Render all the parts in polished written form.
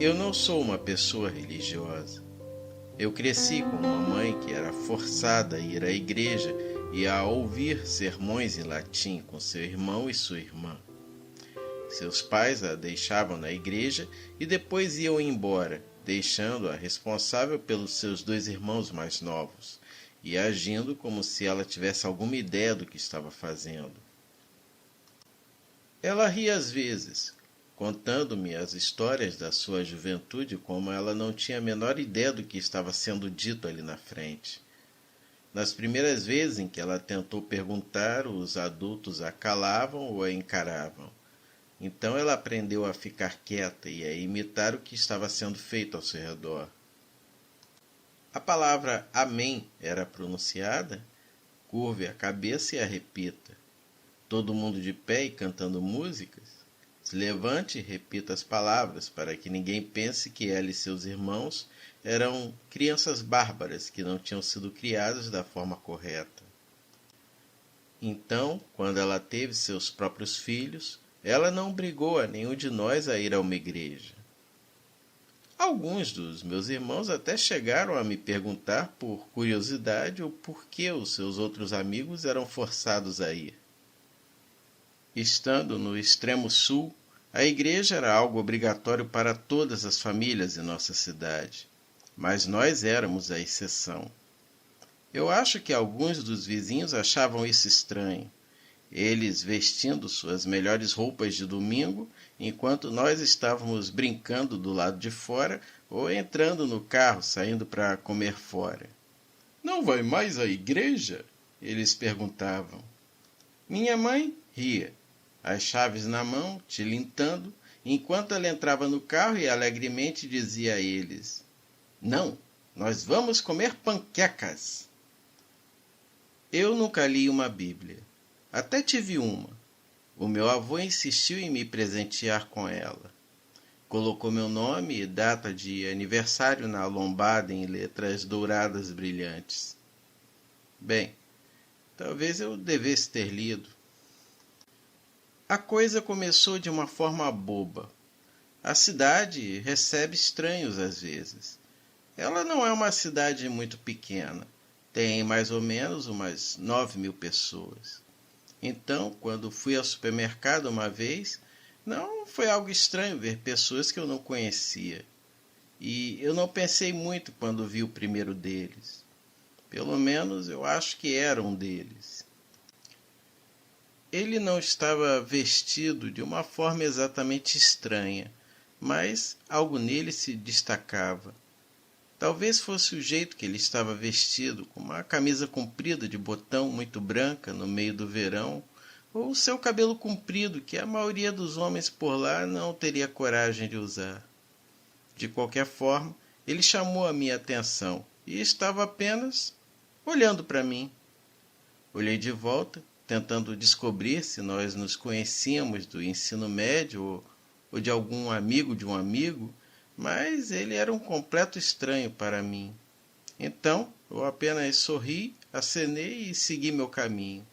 Eu não sou uma pessoa religiosa. Eu cresci com uma mãe que era forçada a ir à igreja e a ouvir sermões em latim com seu irmão e sua irmã. Seus pais a deixavam na igreja e depois iam embora, deixando-a responsável pelos seus dois irmãos mais novos e agindo como se ela tivesse alguma ideia do que estava fazendo. Ela ria às vezes, contando-me as histórias da sua juventude como ela não tinha a menor ideia do que estava sendo dito ali na frente. Nas primeiras vezes em que ela tentou perguntar, os adultos a calavam ou a encaravam. Então ela aprendeu a ficar quieta e a imitar o que estava sendo feito ao seu redor. A palavra amém era pronunciada, curve a cabeça e a repita. Todo mundo de pé e cantando músicas. Se levante e repita as palavras para que ninguém pense que ela e seus irmãos eram crianças bárbaras que não tinham sido criadas da forma correta. Então, quando ela teve seus próprios filhos, ela não obrigou a nenhum de nós a ir a uma igreja. Alguns dos meus irmãos até chegaram a me perguntar por curiosidade o porquê os seus outros amigos eram forçados a ir. Estando no extremo sul, a igreja era algo obrigatório para todas as famílias em nossa cidade, mas nós éramos a exceção. Eu acho que alguns dos vizinhos achavam isso estranho, eles vestindo suas melhores roupas de domingo, enquanto nós estávamos brincando do lado de fora ou entrando no carro saindo para comer fora. Não vai mais à igreja? Eles perguntavam. Minha mãe ria, as chaves na mão, tilintando, enquanto ela entrava no carro e alegremente dizia a eles: Não, nós vamos comer panquecas. Eu nunca li uma Bíblia. Até tive uma. O meu avô insistiu em me presentear com ela. Colocou meu nome e data de aniversário na lombada em letras douradas brilhantes. Bem, talvez eu devesse ter lido. A coisa começou de uma forma boba. A cidade recebe estranhos às vezes. Ela não é uma cidade muito pequena. Tem mais ou menos umas 9.000 pessoas. Então, quando fui ao supermercado uma vez, não foi algo estranho ver pessoas que eu não conhecia. E eu não pensei muito quando vi o primeiro deles. Pelo menos eu acho que era um deles. Ele não estava vestido de uma forma exatamente estranha, mas algo nele se destacava. Talvez fosse o jeito que ele estava vestido, com uma camisa comprida de botão muito branca no meio do verão, ou seu cabelo comprido, que a maioria dos homens por lá não teria coragem de usar. De qualquer forma, ele chamou a minha atenção e estava apenas olhando para mim. Olhei de volta, tentando descobrir se nós nos conhecíamos do ensino médio ou de algum amigo de um amigo, mas ele era um completo estranho para mim. Então, eu apenas sorri, acenei e segui meu caminho.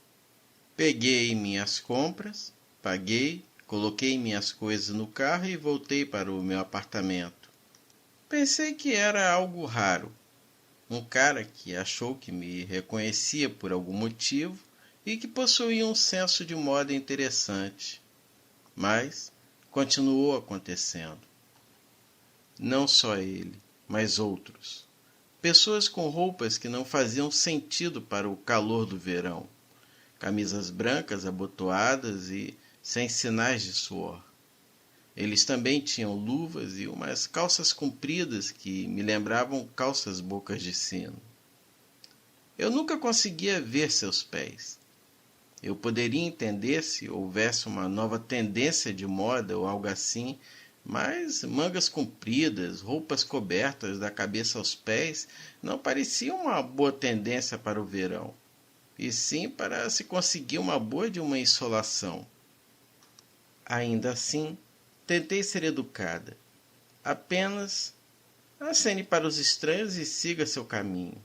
Peguei minhas compras, paguei, coloquei minhas coisas no carro e voltei para o meu apartamento. Pensei que era algo raro. Um cara que achou que me reconhecia por algum motivo e que possuía um senso de moda interessante. Mas continuou acontecendo. Não só ele, mas outros. Pessoas com roupas que não faziam sentido para o calor do verão. Camisas brancas abotoadas e sem sinais de suor. Eles também tinham luvas e umas calças compridas que me lembravam calças bocas de sino. Eu nunca conseguia ver seus pés. Eu poderia entender se houvesse uma nova tendência de moda ou algo assim, mas mangas compridas, roupas cobertas da cabeça aos pés não pareciam uma boa tendência para o verão, e sim para se conseguir uma boa de uma insolação. Ainda assim, tentei ser educada. Apenas acene para os estranhos e siga seu caminho.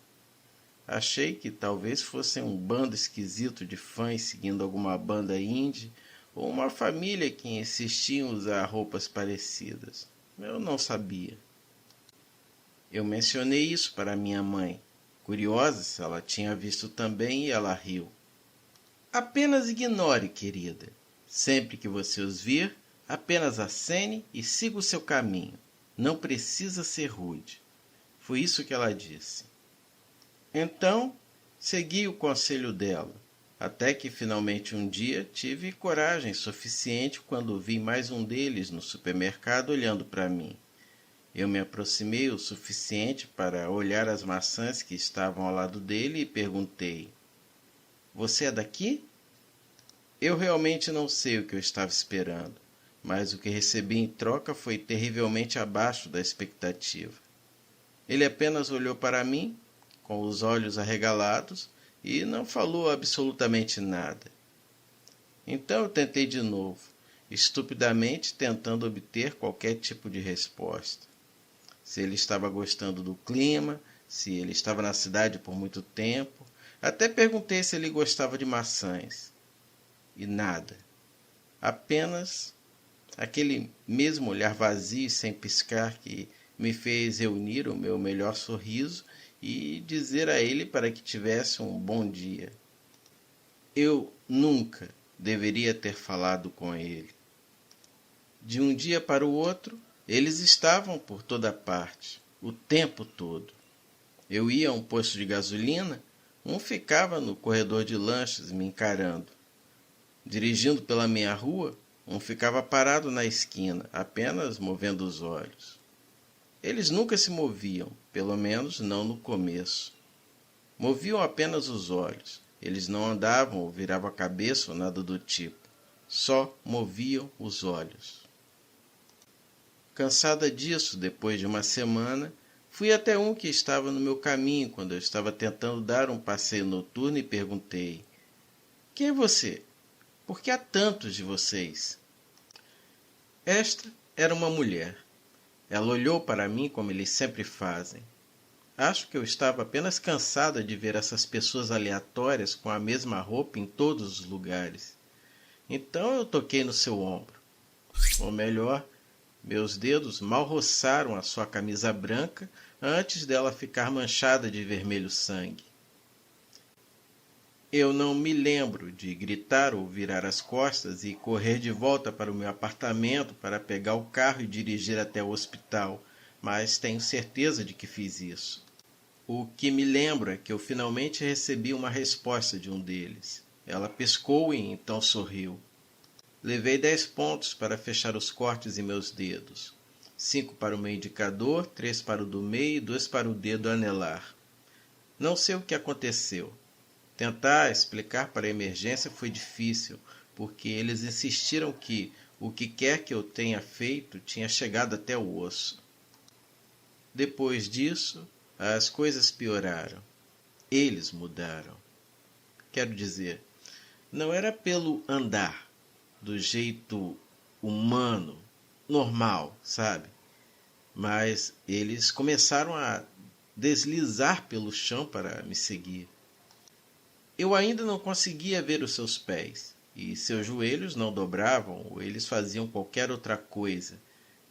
Achei que talvez fossem um bando esquisito de fãs seguindo alguma banda indie ou uma família que insistia em usar roupas parecidas. Eu não sabia. Eu mencionei isso para minha mãe, curiosa se ela tinha visto também, e ela riu. Apenas ignore, querida. Sempre que você os vir, apenas acene e siga o seu caminho. Não precisa ser rude. Foi isso que ela disse. Então, segui o conselho dela, até que finalmente um dia tive coragem suficiente quando vi mais um deles no supermercado olhando para mim. Eu me aproximei o suficiente para olhar as maçãs que estavam ao lado dele e perguntei: Você é daqui? Eu realmente não sei o que eu estava esperando, mas o que recebi em troca foi terrivelmente abaixo da expectativa. Ele apenas olhou para mim, com os olhos arregalados, e não falou absolutamente nada. Então eu tentei de novo, estupidamente tentando obter qualquer tipo de resposta. Se ele estava gostando do clima, se ele estava na cidade por muito tempo. Até perguntei se ele gostava de maçãs. E nada. Apenas aquele mesmo olhar vazio e sem piscar que me fez reunir o meu melhor sorriso e dizer a ele para que tivesse um bom dia. Eu nunca deveria ter falado com ele. De um dia para o outro, eles estavam por toda parte, o tempo todo. Eu ia a um posto de gasolina, um ficava no corredor de lanchas me encarando. Dirigindo pela minha rua, um ficava parado na esquina, apenas movendo os olhos. Eles nunca se moviam, pelo menos não no começo. Moviam apenas os olhos. Eles não andavam ou viravam a cabeça ou nada do tipo. Só moviam os olhos. Cansada disso, depois de uma semana, fui até um que estava no meu caminho quando eu estava tentando dar um passeio noturno e perguntei: Quem é você? Por que há tantos de vocês? Esta era uma mulher. Ela olhou para mim como eles sempre fazem. Acho que eu estava apenas cansada de ver essas pessoas aleatórias com a mesma roupa em todos os lugares. Então eu toquei no seu ombro. Ou melhor, meus dedos mal roçaram a sua camisa branca antes dela ficar manchada de vermelho sangue. Eu não me lembro de gritar ou virar as costas e correr de volta para o meu apartamento para pegar o carro e dirigir até o hospital, mas tenho certeza de que fiz isso. O que me lembro é que eu finalmente recebi uma resposta de um deles. Ela piscou e então sorriu. Levei 10 pontos para fechar os cortes em meus dedos. 5 para o meu indicador, 3 para o do meio e 2 para o dedo anelar. Não sei o que aconteceu. Tentar explicar para a emergência foi difícil, porque eles insistiram que o que quer que eu tenha feito tinha chegado até o osso. Depois disso, as coisas pioraram. Eles mudaram. Quero dizer, não era pelo andar, do jeito humano, normal, sabe? Mas eles começaram a deslizar pelo chão para me seguir. Eu ainda não conseguia ver os seus pés, e seus joelhos não dobravam ou eles faziam qualquer outra coisa,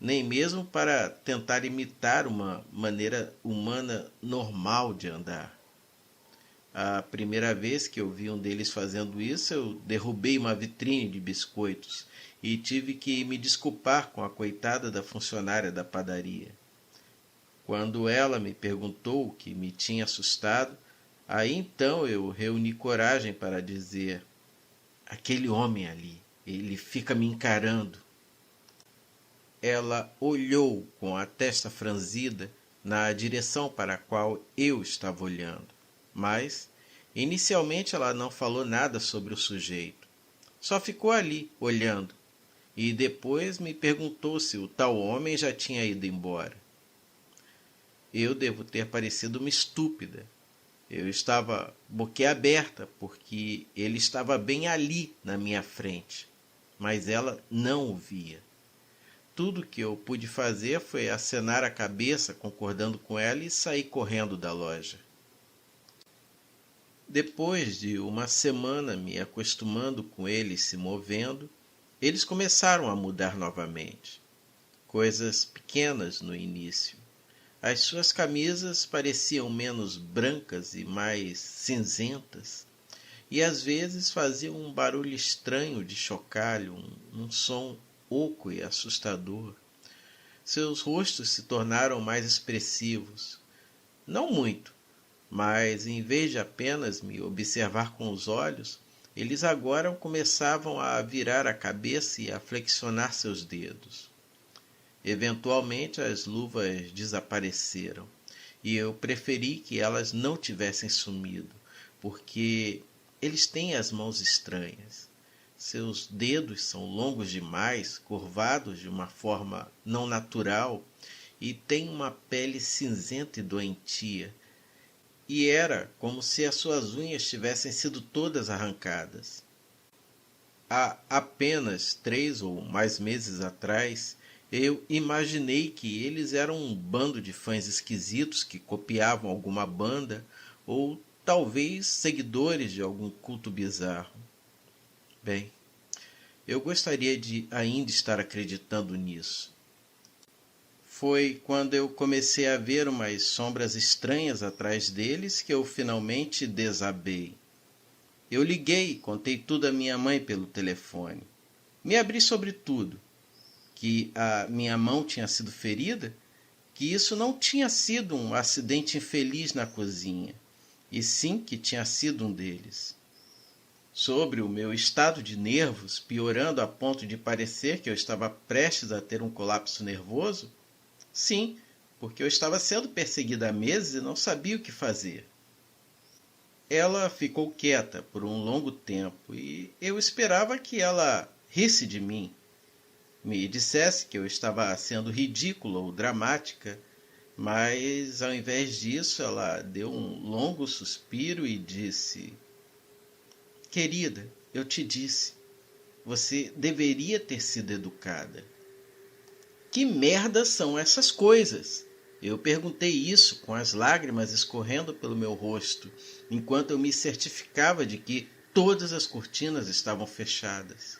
nem mesmo para tentar imitar uma maneira humana normal de andar. A primeira vez que eu vi um deles fazendo isso, eu derrubei uma vitrine de biscoitos e tive que me desculpar com a coitada da funcionária da padaria. Quando ela me perguntou o que me tinha assustado, aí então eu reuni coragem para dizer: aquele homem ali, ele fica me encarando. Ela olhou com a testa franzida na direção para a qual eu estava olhando, mas inicialmente ela não falou nada sobre o sujeito. Só ficou ali, olhando, e depois me perguntou se o tal homem já tinha ido embora. Eu devo ter parecido uma estúpida. Eu estava boquiaberta porque ele estava bem ali na minha frente, mas ela não o via. Tudo que eu pude fazer foi acenar a cabeça concordando com ela e sair correndo da loja. Depois de uma semana me acostumando com eles se movendo, eles começaram a mudar novamente. coisas pequenas no início. As suas camisas pareciam menos brancas e mais cinzentas, e às vezes faziam um barulho estranho de chocalho, um som oco e assustador. Seus rostos se tornaram mais expressivos. Não muito, mas em vez de apenas me observar com os olhos, eles agora começavam a virar a cabeça e a flexionar seus dedos. Eventualmente as luvas desapareceram e eu preferi que elas não tivessem sumido, porque eles têm as mãos estranhas. Seus dedos são longos demais, curvados de uma forma não natural e têm uma pele cinzenta e doentia. E era como se as suas unhas tivessem sido todas arrancadas. Há apenas 3 ou mais meses atrás, eu imaginei que eles eram um bando de fãs esquisitos que copiavam alguma banda ou talvez seguidores de algum culto bizarro. Bem, eu gostaria de ainda estar acreditando nisso. Foi quando eu comecei a ver umas sombras estranhas atrás deles que eu finalmente desabei. Eu liguei e contei tudo à minha mãe pelo telefone. Me abri sobre tudo. Que a minha mão tinha sido ferida, que isso não tinha sido um acidente infeliz na cozinha, e sim que tinha sido um deles. Sobre o meu estado de nervos, piorando a ponto de parecer que eu estava prestes a ter um colapso nervoso, sim, porque eu estava sendo perseguida há meses e não sabia o que fazer. Ela ficou quieta por um longo tempo e eu esperava que ela risse de mim, me dissesse que eu estava sendo ridícula ou dramática, mas ao invés disso ela deu um longo suspiro e disse: Querida, eu te disse, você deveria ter sido educada. Que merda são essas coisas? Eu perguntei isso com as lágrimas escorrendo pelo meu rosto, enquanto eu me certificava de que todas as cortinas estavam fechadas.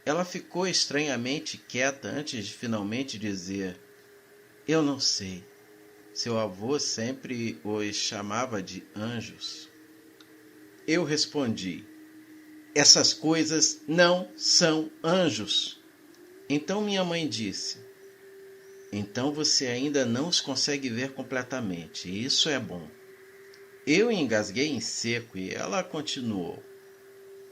Ela ficou estranhamente quieta antes de finalmente dizer: Eu não sei. Seu avô sempre os chamava de anjos. Eu respondi: Essas coisas não são anjos. Então minha mãe disse: Então você ainda não os consegue ver completamente, e isso é bom. Eu engasguei em seco e ela continuou: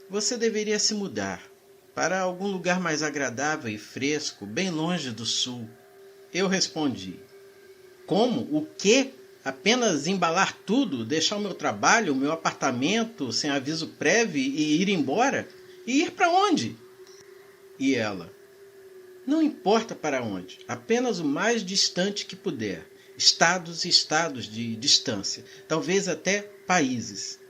Você deveria se mudar para algum lugar mais agradável e fresco, bem longe do sul. Eu respondi: Como? O quê? Apenas embalar tudo, deixar o meu trabalho, o meu apartamento, sem aviso prévio e ir embora? E ir para onde? E ela: Não importa para onde, apenas o mais distante que puder. Estados e estados de distância, talvez até países.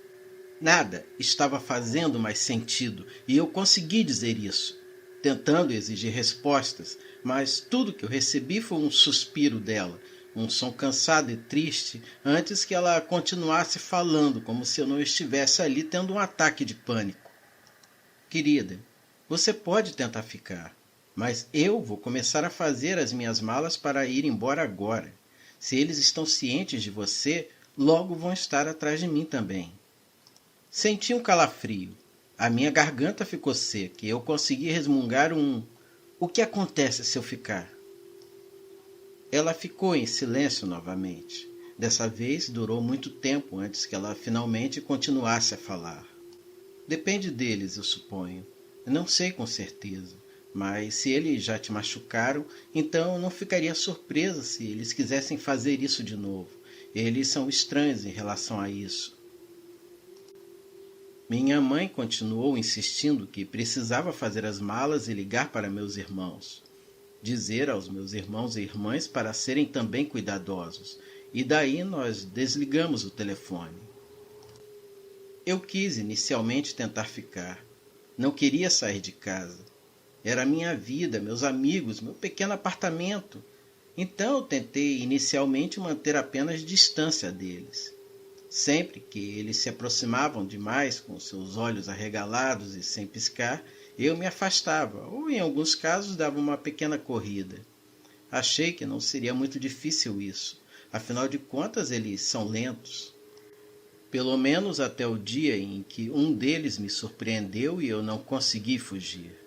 Nada estava fazendo mais sentido e eu consegui dizer isso, tentando exigir respostas, mas tudo que eu recebi foi um suspiro dela, um som cansado e triste, antes que ela continuasse falando como se eu não estivesse ali tendo um ataque de pânico. Querida, você pode tentar ficar, mas eu vou começar a fazer as minhas malas para ir embora agora. Se eles estão cientes de você, logo vão estar atrás de mim também. Senti um calafrio. A minha garganta ficou seca e eu consegui resmungar um: O que acontece se eu ficar? Ela ficou em silêncio novamente. Dessa vez durou muito tempo antes que ela finalmente continuasse a falar. Depende deles, eu suponho. Eu não sei com certeza, mas se eles já te machucaram, então eu não ficaria surpresa se eles quisessem fazer isso de novo. Eles são estranhos em relação a isso. Minha mãe continuou insistindo que precisava fazer as malas e ligar para meus irmãos. Dizer aos meus irmãos e irmãs para serem também cuidadosos. E daí nós desligamos o telefone. Eu quis inicialmente tentar ficar. Não queria sair de casa. Era minha vida, meus amigos, meu pequeno apartamento. Então eu tentei inicialmente manter apenas distância deles. Sempre que eles se aproximavam demais com seus olhos arregalados e sem piscar, eu me afastava, ou em alguns casos dava uma pequena corrida. Achei que não seria muito difícil isso, afinal de contas eles são lentos. Pelo menos até o dia em que um deles me surpreendeu e eu não consegui fugir.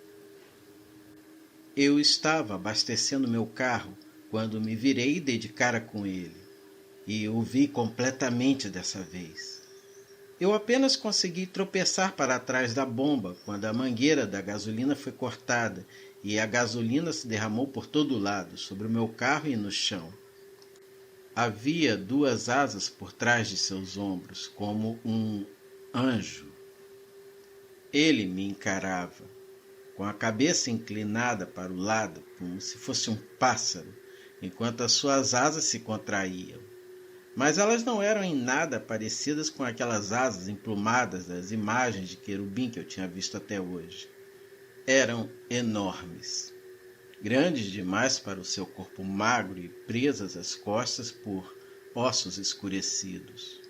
Eu estava abastecendo meu carro quando me virei e dei de cara com ele, e o vi completamente dessa vez. Eu apenas consegui tropeçar para trás da bomba quando a mangueira da gasolina foi cortada e a gasolina se derramou por todo lado, sobre o meu carro e no chão. Havia duas asas por trás de seus ombros, como um anjo. Ele me encarava, com a cabeça inclinada para o lado, como se fosse um pássaro, enquanto as suas asas se contraíam. Mas elas não eram em nada parecidas com aquelas asas emplumadas das imagens de querubim que eu tinha visto até hoje. Eram enormes, grandes demais para o seu corpo magro e presas às costas por ossos escurecidos.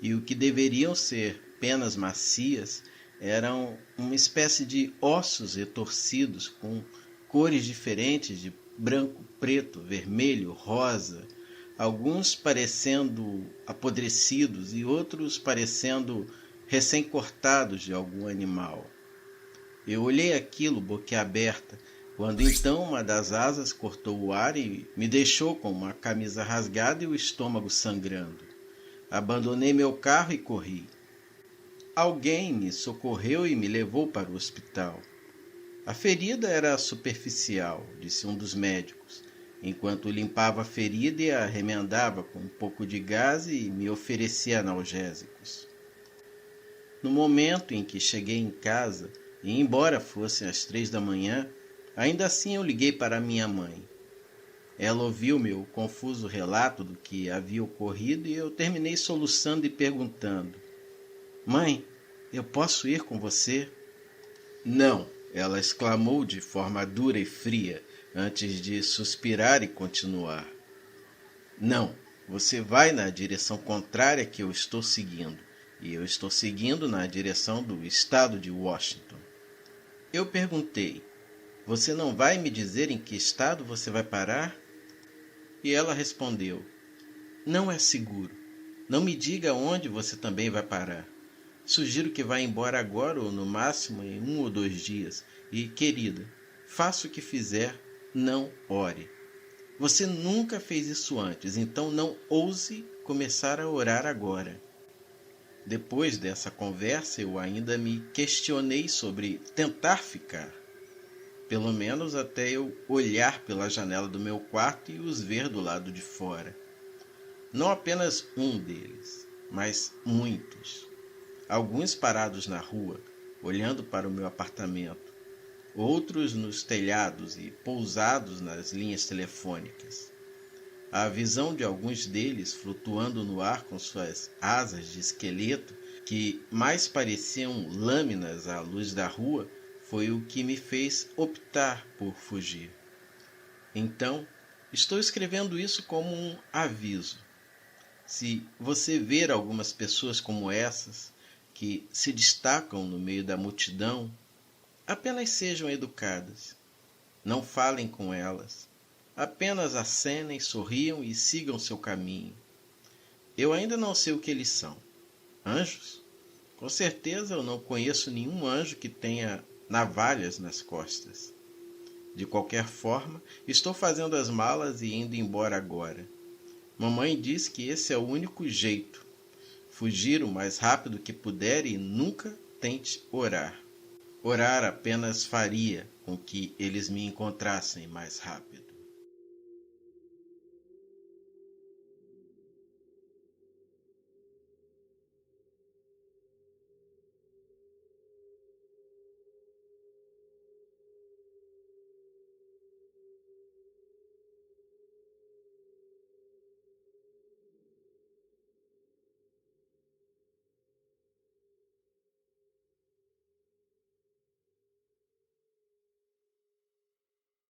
E o que deveriam ser penas macias eram uma espécie de ossos retorcidos com cores diferentes de branco, preto, vermelho, rosa, alguns parecendo apodrecidos e outros parecendo recém-cortados de algum animal. Eu olhei aquilo boquiaberta, quando então uma das asas cortou o ar e me deixou com uma camisa rasgada e o estômago sangrando. Abandonei meu carro e corri. Alguém me socorreu e me levou para o hospital. A ferida era superficial, disse um dos médicos, enquanto limpava a ferida e a remendava com um pouco de gás e me oferecia analgésicos. No momento em que cheguei em casa, e embora fossem as 3 da manhã, ainda assim eu liguei para minha mãe. Ela ouviu meu confuso relato do que havia ocorrido e eu terminei soluçando e perguntando: "Mãe, eu posso ir com você?" "Não", ela exclamou de forma dura e fria, antes de suspirar e continuar. "Não, você vai na direção contrária que eu estou seguindo, e eu estou seguindo na direção do estado de Washington." Eu perguntei: "Você não vai me dizer em que estado você vai parar?" E ela respondeu: "Não é seguro. Não me diga onde você também vai parar. Sugiro que vá embora agora ou no máximo em 1 ou 2 dias. E, querida, faça o que fizer, não ore. Você nunca fez isso antes, então não ouse começar a orar agora." Depois dessa conversa, eu ainda me questionei sobre tentar ficar. Pelo menos até eu olhar pela janela do meu quarto e os ver do lado de fora. Não apenas um deles, mas muitos. Alguns parados na rua, olhando para o meu apartamento. Outros nos telhados e pousados nas linhas telefônicas. A visão de alguns deles flutuando no ar com suas asas de esqueleto, que mais pareciam lâminas à luz da rua, foi o que me fez optar por fugir. Então, estou escrevendo isso como um aviso. Se você ver algumas pessoas como essas, que se destacam no meio da multidão, apenas sejam educadas. Não falem com elas. Apenas acenem, sorriam e sigam seu caminho. Eu ainda não sei o que eles são. Anjos? Com certeza eu não conheço nenhum anjo que tenha navalhas nas costas. De qualquer forma, estou fazendo as malas e indo embora agora. Mamãe diz que esse é o único jeito. Fugir o mais rápido que puder e nunca tente orar. Orar apenas faria com que eles me encontrassem mais rápido.